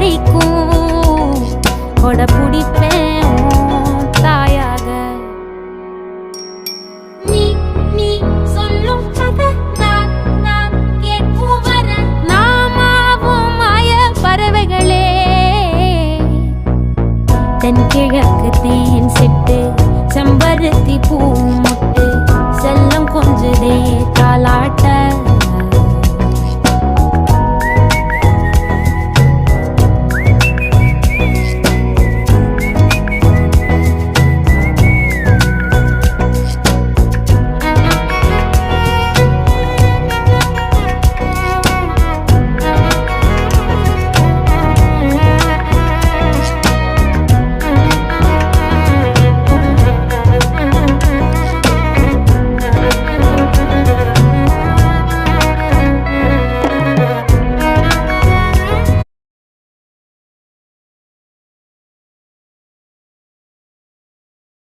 வரைக்கும் கொட பிடிப்பேன் தாயாக. நீ நீ சொல்லும் கதை நான் நான் கேட்கும் வர நாமாவும் மாய பறவைகளே. தென்கிழக்கு தேன் சிட்டு செம்பருத்தி பூ